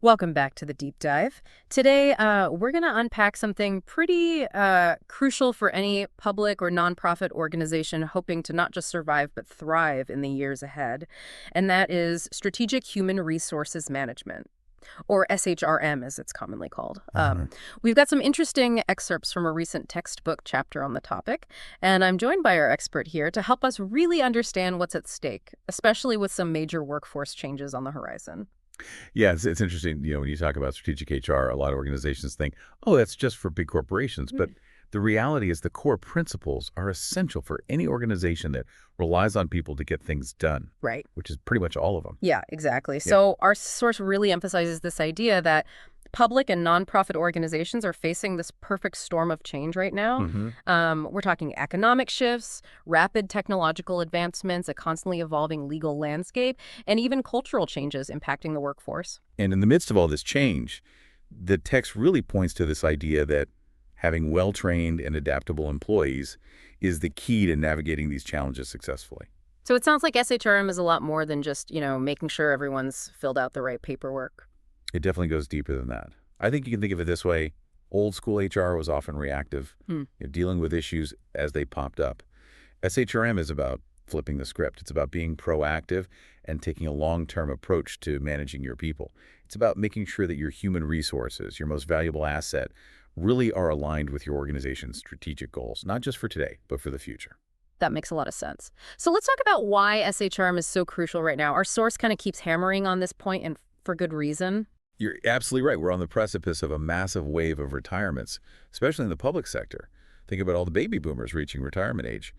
Welcome back to the deep dive. Today, we're going to unpack something pretty crucial for any public or nonprofit organization hoping to not just survive but thrive in the years ahead, and that is Strategic Human Resources Management, or SHRM as it's commonly called. We've got some interesting excerpts from a recent textbook chapter on the topic, and I'm joined by our expert here to help us really understand what's at stake, especially with some major workforce changes on the horizon. Yeah, it's interesting. When you talk about strategic HR, a lot of organizations think, oh, that's just for big corporations. But the reality is the core principles are essential for any organization that relies on people to get things done, Right. which is pretty much all of them. Yeah, exactly. Yeah. So our source really emphasizes this idea that public and nonprofit organizations are facing this perfect storm of change right now. hmm We're talking economic shifts, rapid technological advancements, a constantly evolving legal landscape, and even cultural changes impacting the workforce. And in the midst of all this change, the text really points to this idea that having well-trained and adaptable employees is the key to navigating these challenges successfully. So it sounds like SHRM is a lot more than just, making sure everyone's filled out the right paperwork. It definitely goes deeper than that. I think you can think of it this way. Old school HR was often reactive, dealing with issues as they popped up. SHRM is about flipping the script. It's about being proactive and taking a long-term approach to managing your people. It's about making sure that your human resources, your most valuable asset, really are aligned with your organization's strategic goals, not just for today, but for the future. That makes a lot of sense. So let's talk about why SHRM is so crucial right now. Our source kind of keeps hammering on this point, and for good reason. You're absolutely right. We're on the precipice of a massive wave of retirements, especially in the public sector. Think about all the baby boomers reaching retirement age.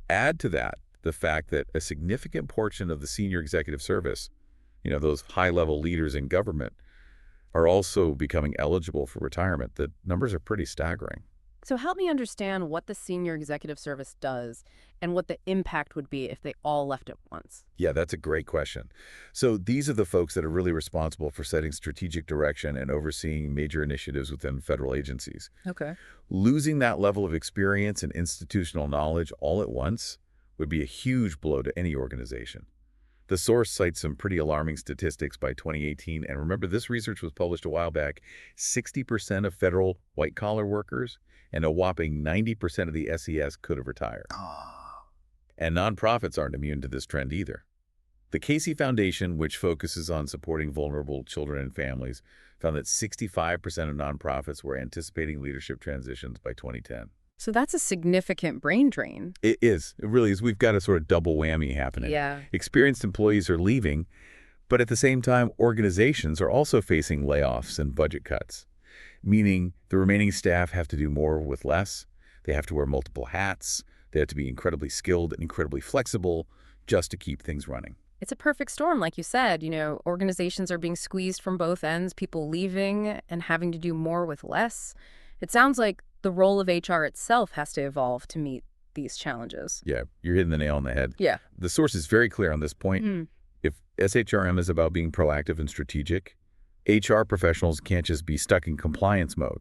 Add to that the fact that a significant portion of the senior executive service, those high-level leaders in government, are also becoming eligible for retirement. The numbers are pretty staggering. So help me understand what the senior executive service does and what the impact would be if they all left at once. Yeah, that's a great question. So these are the folks that are really responsible for setting strategic direction and overseeing major initiatives within federal agencies. Okay. Losing that level of experience and institutional knowledge all at once would be a huge blow to any organization. The source cites some pretty alarming statistics by 2018, and remember this research was published a while back. 60% of federal white-collar workers and a whopping 90% of the SES could have retired. And nonprofits aren't immune to this trend either. The Casey Foundation, which focuses on supporting vulnerable children and families, found that 65% of nonprofits were anticipating leadership transitions by 2010. So that's a significant brain drain. It is. It really is. We've got a sort of double whammy happening. Yeah. Experienced employees are leaving, but at the same time, organizations are also facing layoffs and budget cuts, meaning the remaining staff have to do more with less. They have to wear multiple hats. They have to be incredibly skilled and incredibly flexible just to keep things running. It's a perfect storm, like you said. Organizations are being squeezed from both ends, people leaving and having to do more with less. It sounds like the role of HR itself has to evolve to meet these challenges. Yeah, you're hitting the nail on the head. Yeah. The source is very clear on this point. If SHRM is about being proactive and strategic, HR professionals can't just be stuck in compliance mode,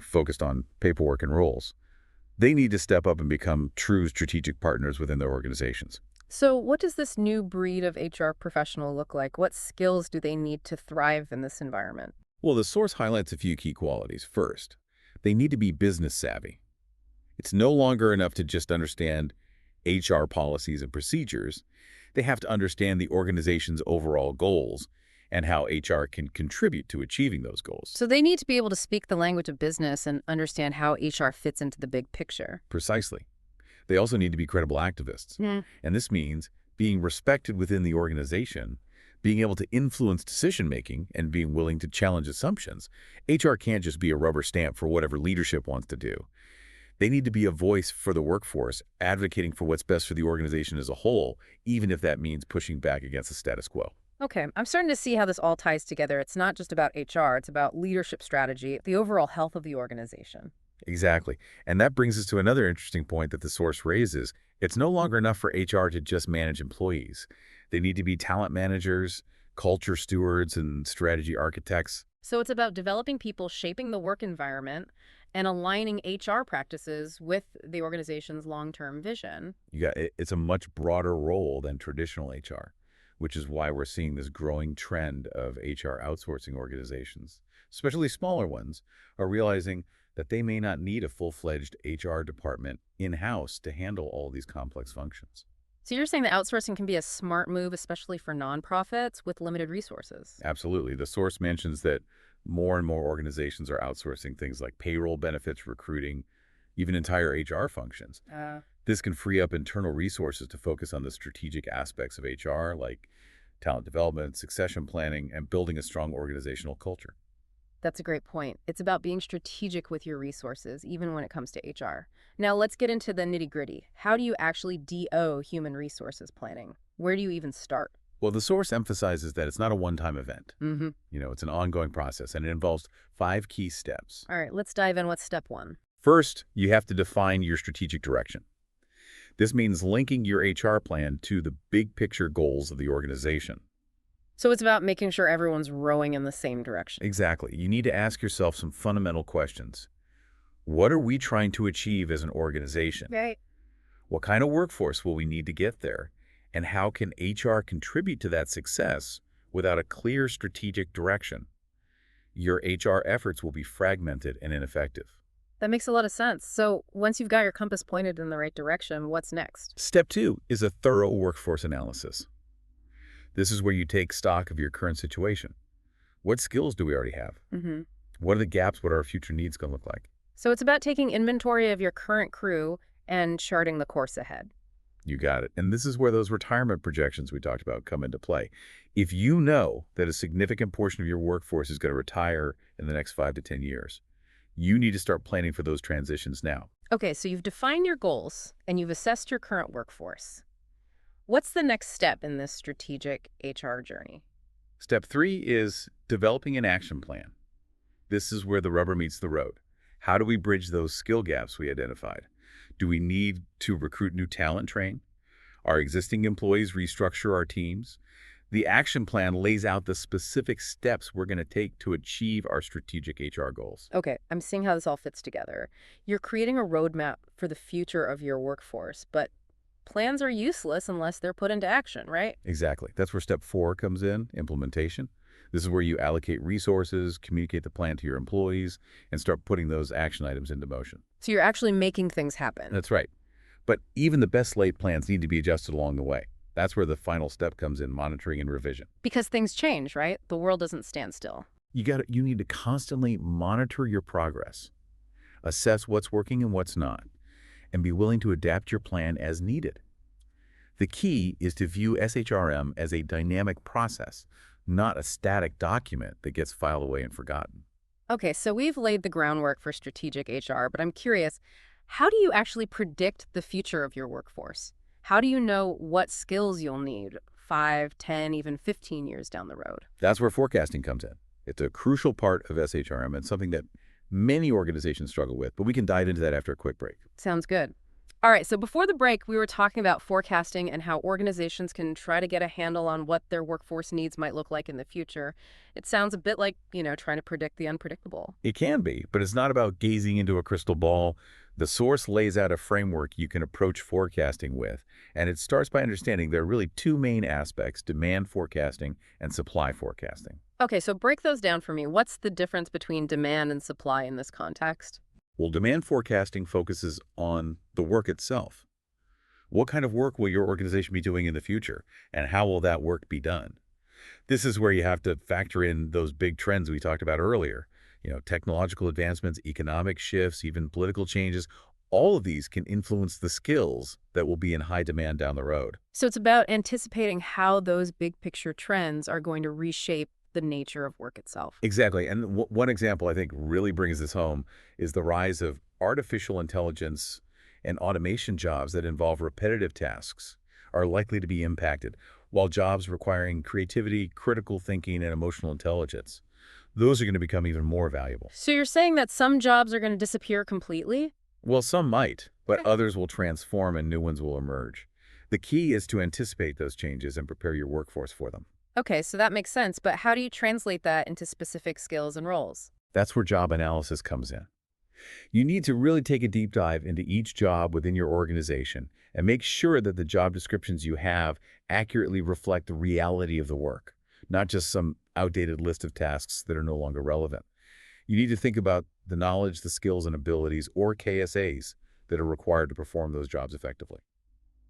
focused on paperwork and rules. They need to step up and become true strategic partners within their organizations. So what does this new breed of HR professional look like? What skills do they need to thrive in this environment? Well, the source highlights a few key qualities. First, they need to be business savvy. It's no longer enough to just understand HR policies and procedures. They have to understand the organization's overall goals and how HR can contribute to achieving those goals. So they need to be able to speak the language of business and understand how HR fits into the big picture. Precisely. They also need to be credible activists. And this means being respected within the organization, being able to influence decision-making, and being willing to challenge assumptions. HR can't just be a rubber stamp for whatever leadership wants to do. They need to be a voice for the workforce, advocating for what's best for the organization as a whole, even if that means pushing back against the status quo. Okay, I'm starting to see how this all ties together. It's not just about HR, it's about leadership strategy, the overall health of the organization. Exactly. And that brings us to another interesting point that the source raises. It's no longer enough for HR to just manage employees. They need to be talent managers, culture stewards, and strategy architects. So it's about developing people, shaping the work environment, and aligning HR practices with the organization's long-term vision. It's a much broader role than traditional HR. which is why we're seeing this growing trend of HR outsourcing organizations, especially smaller ones, are realizing that they may not need a full-fledged HR department in-house to handle all these complex functions. So you're saying that outsourcing can be a smart move, especially for nonprofits with limited resources. Absolutely. The source mentions that more and more organizations are outsourcing things like payroll, benefits, recruiting, even entire HR functions. This can free up internal resources to focus on the strategic aspects of HR, like talent development, succession planning, and building a strong organizational culture. That's a great point. It's about being strategic with your resources, even when it comes to HR. Now let's get into the nitty-gritty. How do you actually DO human resources planning? Where do you even start? Well, the source emphasizes that it's not a one-time event. Mm-hmm. It's an ongoing process, and it involves 5 key steps. All right, let's dive in. What's step 1? First, you have to define your strategic direction. This means linking your HR plan to the big picture goals of the organization. So it's about making sure everyone's rowing in the same direction. Exactly. You need to ask yourself some fundamental questions. What are we trying to achieve as an organization? Right. What kind of workforce will we need to get there? And how can HR contribute to that success without a clear strategic direction? Your HR efforts will be fragmented and ineffective. That makes a lot of sense. So once you've got your compass pointed in the right direction, what's next? Step 2 is a thorough workforce analysis. This is where you take stock of your current situation. What skills do we already have? Mm-hmm. What are the gaps? What are our future needs going to look like? So it's about taking inventory of your current crew and charting the course ahead. You got it. And this is where those retirement projections we talked about come into play. If you know that a significant portion of your workforce is going to retire in the next 5 to 10 years, you need to start planning for those transitions now. Okay, so you've defined your goals and you've assessed your current workforce. What's the next step in this strategic HR journey? Step 3 is developing an action plan. This is where the rubber meets the road. How do we bridge those skill gaps we identified? Do we need to recruit new talent, train? Our existing employees restructure our teams? The action plan lays out the specific steps we're going to take to achieve our strategic HR goals. Okay, I'm seeing how this all fits together. You're creating a roadmap for the future of your workforce, but plans are useless unless they're put into action, right? Exactly. That's where step 4 comes in, implementation. This is where you allocate resources, communicate the plan to your employees, and start putting those action items into motion. So you're actually making things happen. That's right. But even the best laid plans need to be adjusted along the way. That's where the final step comes in, monitoring and revision. Because things change, right? The world doesn't stand still. You need to constantly monitor your progress, assess what's working and what's not, and be willing to adapt your plan as needed. The key is to view SHRM as a dynamic process, not a static document that gets filed away and forgotten. Okay, so we've laid the groundwork for strategic HR, but I'm curious, how do you actually predict the future of your workforce? How do you know what skills you'll need 5, 10, even 15 years down the road? That's where forecasting comes in. It's a crucial part of SHRM and something that many organizations struggle with, but we can dive into that after a quick break. Sounds good. All right, so before the break, we were talking about forecasting and how organizations can try to get a handle on what their workforce needs might look like in the future. It sounds a bit like, trying to predict the unpredictable. It can be, but it's not about gazing into a crystal ball. The source lays out a framework you can approach forecasting with, and it starts by understanding there are really 2 main aspects, demand forecasting and supply forecasting. Okay, so break those down for me. What's the difference between demand and supply in this context? Well, demand forecasting focuses on the work itself. What kind of work will your organization be doing in the future, and how will that work be done? This is where you have to factor in those big trends we talked about earlier. Technological advancements, economic shifts, even political changes. All of these can influence the skills that will be in high demand down the road. So it's about anticipating how those big picture trends are going to reshape the nature of work itself. Exactly. And one example I think really brings this home is the rise of artificial intelligence and automation jobs that involve repetitive tasks are likely to be impacted, while jobs requiring creativity, critical thinking, and emotional intelligence, those are going to become even more valuable. So you're saying that some jobs are going to disappear completely? Well, some might, but others will transform and new ones will emerge. The key is to anticipate those changes and prepare your workforce for them. Okay, so that makes sense, but how do you translate that into specific skills and roles? That's where job analysis comes in. You need to really take a deep dive into each job within your organization and make sure that the job descriptions you have accurately reflect the reality of the work, not just some outdated list of tasks that are no longer relevant. You need to think about the knowledge, the skills, and abilities, or KSAs, that are required to perform those jobs effectively.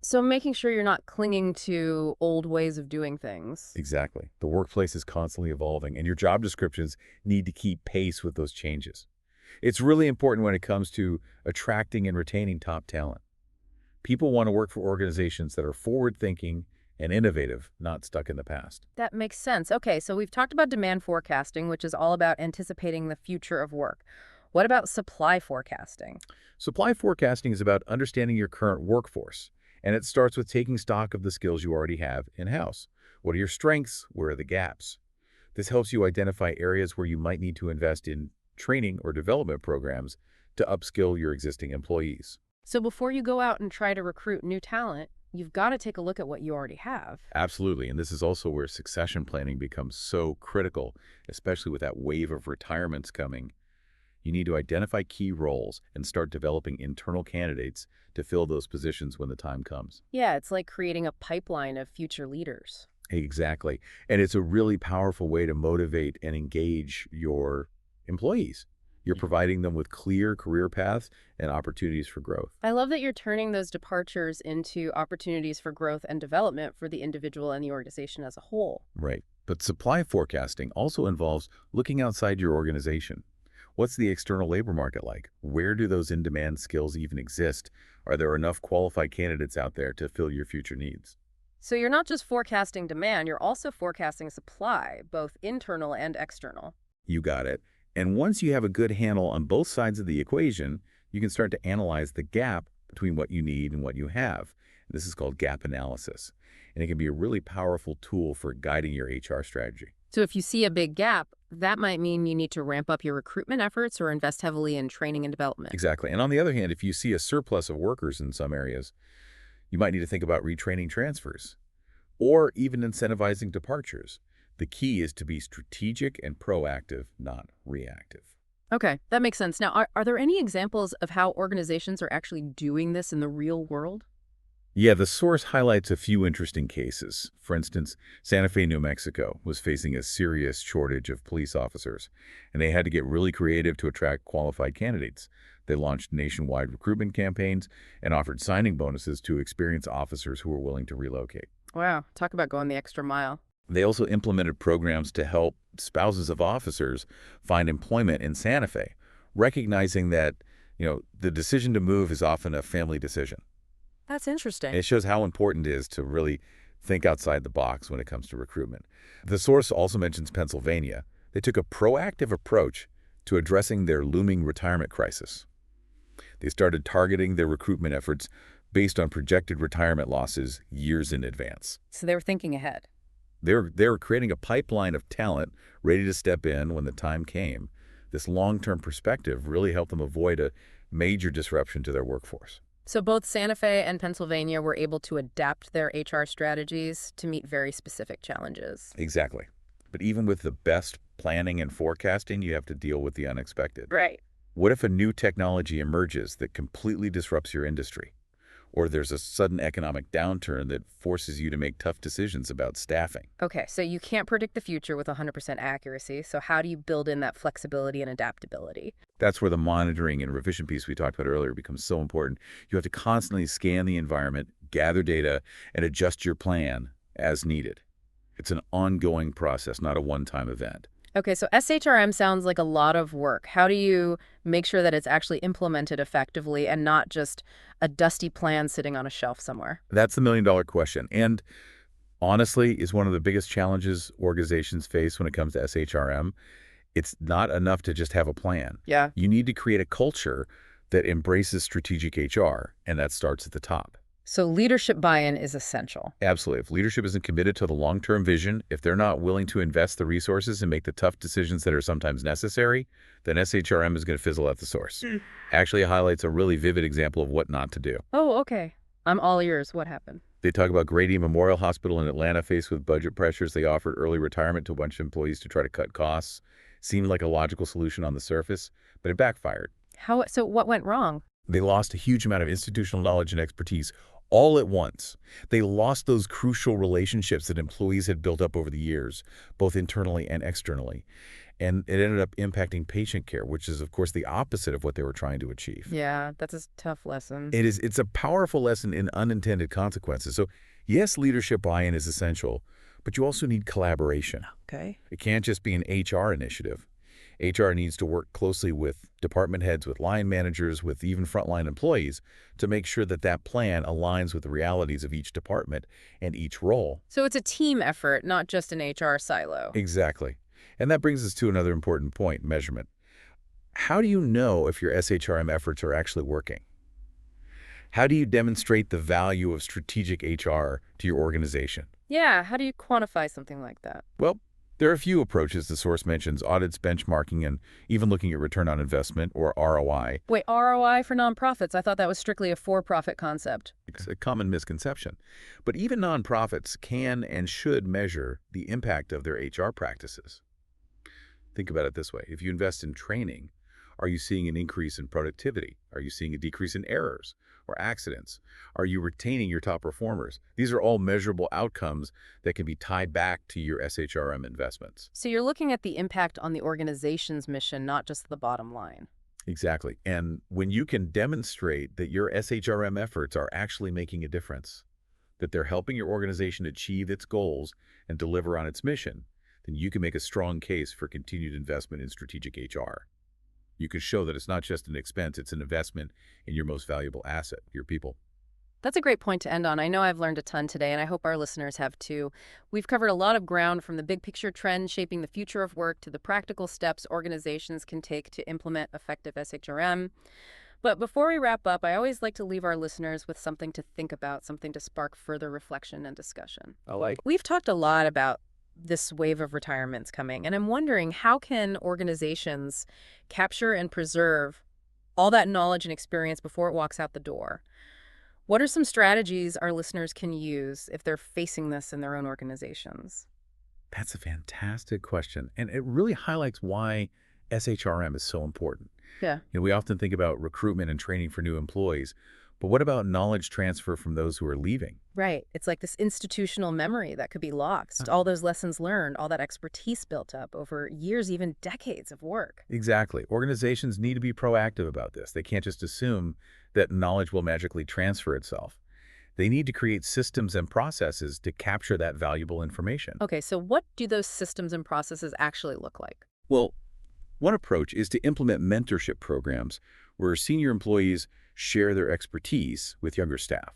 So making sure you're not clinging to old ways of doing things. Exactly. The workplace is constantly evolving, and your job descriptions need to keep pace with those changes. It's really important when it comes to attracting and retaining top talent. People want to work for organizations that are forward-thinking and innovative, not stuck in the past. That makes sense. Okay, so we've talked about demand forecasting, which is all about anticipating the future of work. What about supply forecasting? Supply forecasting is about understanding your current workforce, and it starts with taking stock of the skills you already have in-house. What are your strengths? Where are the gaps? This helps you identify areas where you might need to invest in training or development programs to upskill your existing employees. So before you go out and try to recruit new talent, you've got to take a look at what you already have. Absolutely, and this is also where succession planning becomes so critical, especially with that wave of retirements coming. You need to identify key roles and start developing internal candidates to fill those positions when the time comes. Yeah, it's like creating a pipeline of future leaders. Exactly. And it's a really powerful way to motivate and engage your employees. You're providing them with clear career paths and opportunities for growth. I love that you're turning those departures into opportunities for growth and development for the individual and the organization as a whole. Right. But supply forecasting also involves looking outside your organization. What's the external labor market like? Where do those in-demand skills even exist? Are there enough qualified candidates out there to fill your future needs? So you're not just forecasting demand, you're also forecasting supply, both internal and external. You got it. And once you have a good handle on both sides of the equation, you can start to analyze the gap between what you need and what you have. This is called gap analysis. And it can be a really powerful tool for guiding your HR strategy. So if you see a big gap, that might mean you need to ramp up your recruitment efforts or invest heavily in training and development. Exactly. And on the other hand, if you see a surplus of workers in some areas, you might need to think about retraining transfers or even incentivizing departures. The key is to be strategic and proactive, not reactive. Okay, that makes sense. Now, are there any examples of how organizations are actually doing this in the real world? Yeah, the source highlights a few interesting cases. For instance, Santa Fe, New Mexico was facing a serious shortage of police officers, and they had to get really creative to attract qualified candidates. They launched nationwide recruitment campaigns and offered signing bonuses to experienced officers who were willing to relocate. Wow, talk about going the extra mile. They also implemented programs to help spouses of officers find employment in Santa Fe, recognizing that, the decision to move is often a family decision. That's interesting. It shows how important it is to really think outside the box when it comes to recruitment. The source also mentions Pennsylvania. They took a proactive approach to addressing their looming retirement crisis. They started targeting their recruitment efforts based on projected retirement losses years in advance. So they were thinking ahead. They were creating a pipeline of talent ready to step in when the time came. This long-term perspective really helped them avoid a major disruption to their workforce. So both Santa Fe and Pennsylvania were able to adapt their HR strategies to meet very specific challenges. Exactly. But even with the best planning and forecasting, you have to deal with the unexpected. Right. What if a new technology emerges that completely disrupts your industry? Or there's a sudden economic downturn that forces you to make tough decisions about staffing? Okay, so you can't predict the future with 100% accuracy, so how do you build in that flexibility and adaptability? That's where the monitoring and revision piece we talked about earlier becomes so important. You have to constantly scan the environment, gather data, and adjust your plan as needed. It's an ongoing process, not a one-time event. Okay, so SHRM sounds like a lot of work. How do you make sure that it's actually implemented effectively and not just a dusty plan sitting on a shelf somewhere? That's the million-dollar question. And honestly, is one of the biggest challenges organizations face when it comes to SHRM. It's not enough to just have a plan. Yeah. You need to create a culture that embraces strategic HR, and that starts at the top. So leadership buy-in is essential. Absolutely. If leadership isn't committed to the long-term vision, if they're not willing to invest the resources and make the tough decisions that are sometimes necessary, then SHRM is going to fizzle at the source. Actually highlights a really vivid example of what not to do. Oh, okay. I'm all ears. What happened? They talk about Grady Memorial Hospital in Atlanta faced with budget pressures. They offered early retirement to a bunch of employees to try to cut costs. Seemed like a logical solution on the surface, but it backfired. So what went wrong? They lost a huge amount of institutional knowledge and expertise all at once. They lost those crucial relationships that employees had built up over the years, both internally and externally. And it ended up impacting patient care, which is, of course, the opposite of what they were trying to achieve. Yeah, that's a tough lesson. It's a powerful lesson in unintended consequences. So, yes, leadership buy-in is essential, but you also need collaboration. Okay. It can't just be an HR initiative. HR needs to work closely with department heads, with line managers, with even frontline employees to make sure that that plan aligns with the realities of each department and each role. So it's a team effort, not just an HR silo. Exactly. And that brings us to another important point, measurement. How do you know if your SHRM efforts are actually working? How do you demonstrate the value of strategic HR to your organization? Yeah, how do you quantify something like that? Well, there are a few approaches the source mentions: audits, benchmarking, and even looking at return on investment, or ROI. Wait, ROI for nonprofits? I thought that was strictly a for-profit concept. It's a common misconception. But even nonprofits can and should measure the impact of their HR practices. Think about it this way. If you invest in training, are you seeing an increase in productivity? Are you seeing a decrease in errors or accidents? Are you retaining your top performers? These are all measurable outcomes that can be tied back to your SHRM investments. So you're looking at the impact on the organization's mission, not just the bottom line. Exactly. And when you can demonstrate that your SHRM efforts are actually making a difference, that they're helping your organization achieve its goals and deliver on its mission, then you can make a strong case for continued investment in strategic HR. You can show that it's not just an expense, it's an investment in your most valuable asset, your people. That's a great point to end on. I know I've learned a ton today, and I hope our listeners have too. We've covered a lot of ground, from the big picture trends shaping the future of work to the practical steps organizations can take to implement effective SHRM. But before we wrap up, I always like to leave our listeners with something to think about, something to spark further reflection and discussion. We've talked a lot about this wave of retirements coming, and I'm wondering, how can organizations capture and preserve all that knowledge and experience before it walks out the door? What are some strategies our listeners can use if they're facing this in their own organizations? That's a fantastic question, and it really highlights why SHRM is so important. Yeah. We often think about recruitment and training for new employees, but what about knowledge transfer from those who are leaving? Right. It's like this institutional memory that could be lost. All those lessons learned, all that expertise built up over years, even decades of work. Exactly. Organizations need to be proactive about this. They can't just assume that knowledge will magically transfer itself. They need to create systems and processes to capture that valuable information. Okay, so what do those systems and processes actually look like? Well, one approach is to implement mentorship programs where senior employees share their expertise with younger staff.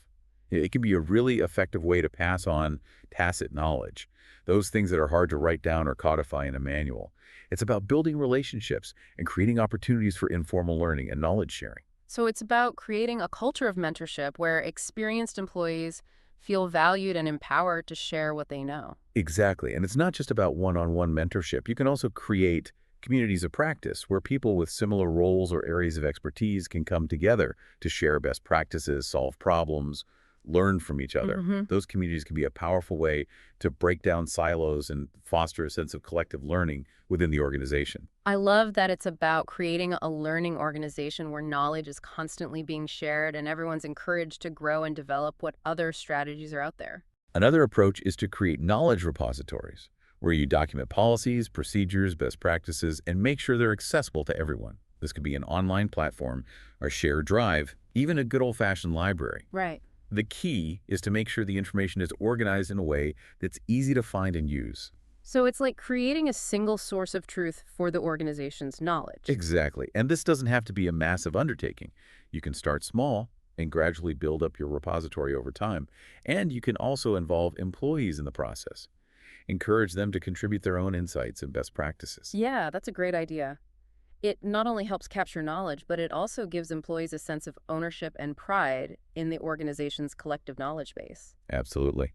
It can be a really effective way to pass on tacit knowledge, those things that are hard to write down or codify in a manual. It's about building relationships and creating opportunities for informal learning and knowledge sharing. So it's about creating a culture of mentorship where experienced employees feel valued and empowered to share what they know. Exactly. And it's not just about one-on-one mentorship. You can also create communities of practice where people with similar roles or areas of expertise can come together to share best practices, solve problems, learn from each other. Those communities can be a powerful way to break down silos and foster a sense of collective learning within the organization. I love that it's about creating a learning organization where knowledge is constantly being shared and everyone's encouraged to grow and develop what other strategies are out there. Another approach is to create knowledge repositories where you document policies, procedures, best practices, and make sure they're accessible to everyone. This could be an online platform, a shared drive, even a good old-fashioned library. Right. The key is to make sure the information is organized in a way that's easy to find and use. So it's like creating a single source of truth for the organization's knowledge. Exactly. And this doesn't have to be a massive undertaking. You can start small and gradually build up your repository over time. And you can also involve employees in the process. Encourage them to contribute their own insights and best practices. Yeah, that's a great idea. It not only helps capture knowledge, but it also gives employees a sense of ownership and pride in the organization's collective knowledge base. Absolutely.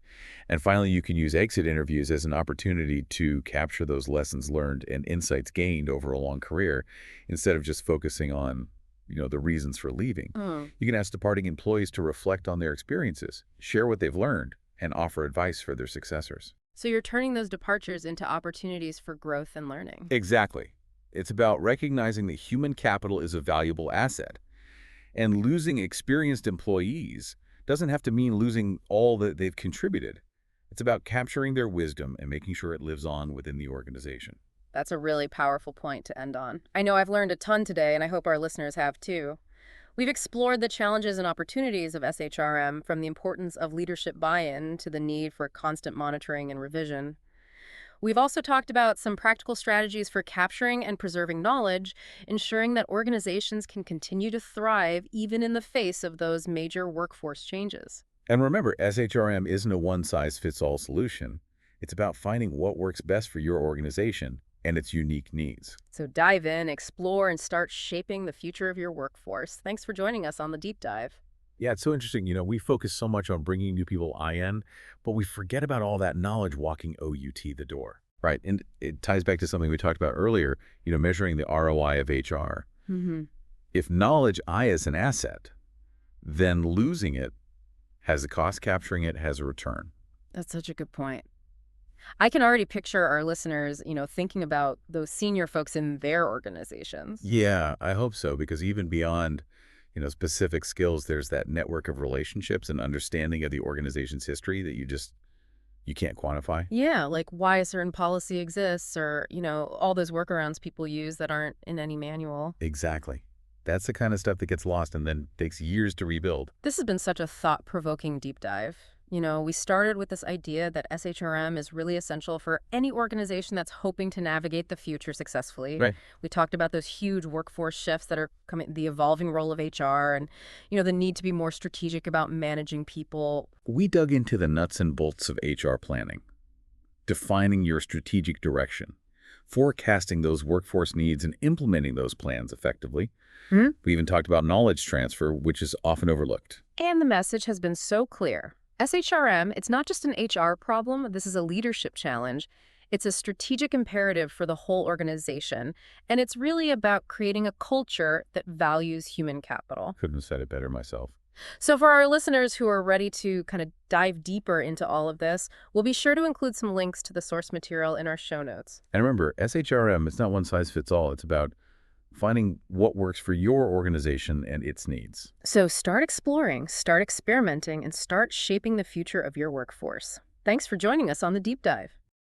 And finally, you can use exit interviews as an opportunity to capture those lessons learned and insights gained over a long career instead of just focusing on, the reasons for leaving. You can ask departing employees to reflect on their experiences, share what they've learned, and offer advice for their successors. So you're turning those departures into opportunities for growth and learning. Exactly. It's about recognizing that human capital is a valuable asset. And losing experienced employees doesn't have to mean losing all that they've contributed. It's about capturing their wisdom and making sure it lives on within the organization. That's a really powerful point to end on. I know I've learned a ton today, and I hope our listeners have too. We've explored the challenges and opportunities of SHRM, from the importance of leadership buy-in to the need for constant monitoring and revision. We've also talked about some practical strategies for capturing and preserving knowledge, ensuring that organizations can continue to thrive even in the face of those major workforce changes. And remember, SHRM isn't a one-size-fits-all solution. It's about finding what works best for your organization and its unique needs. So dive in, explore, and start shaping the future of your workforce. Thanks for joining us on the deep dive. Yeah, it's so interesting. We focus so much on bringing new people in, but we forget about all that knowledge walking OUT the door. Right. And it ties back to something we talked about earlier, measuring the ROI of HR. Mm-hmm. If knowledge I is an asset, then losing it has a cost, capturing it has a return. That's such a good point. I can already picture our listeners, thinking about those senior folks in their organizations. Yeah, I hope so, because even beyond, specific skills, there's that network of relationships and understanding of the organization's history that you can't quantify. Yeah, like why a certain policy exists, or, all those workarounds people use that aren't in any manual. Exactly. That's the kind of stuff that gets lost and then takes years to rebuild. This has been such a thought-provoking deep dive. We started with this idea that SHRM is really essential for any organization that's hoping to navigate the future successfully. Right. We talked about those huge workforce shifts that are coming, the evolving role of HR, and, the need to be more strategic about managing people. We dug into the nuts and bolts of HR planning, defining your strategic direction, forecasting those workforce needs, and implementing those plans effectively. Hmm? We even talked about knowledge transfer, which is often overlooked. And the message has been so clear. SHRM, it's not just an HR problem. This is a leadership challenge. It's a strategic imperative for the whole organization. And it's really about creating a culture that values human capital. Couldn't have said it better myself. So for our listeners who are ready to kind of dive deeper into all of this, we'll be sure to include some links to the source material in our show notes. And remember, SHRM, it's not one size fits all. It's about finding what works for your organization and its needs. So start exploring, start experimenting, and start shaping the future of your workforce. Thanks for joining us on the deep dive.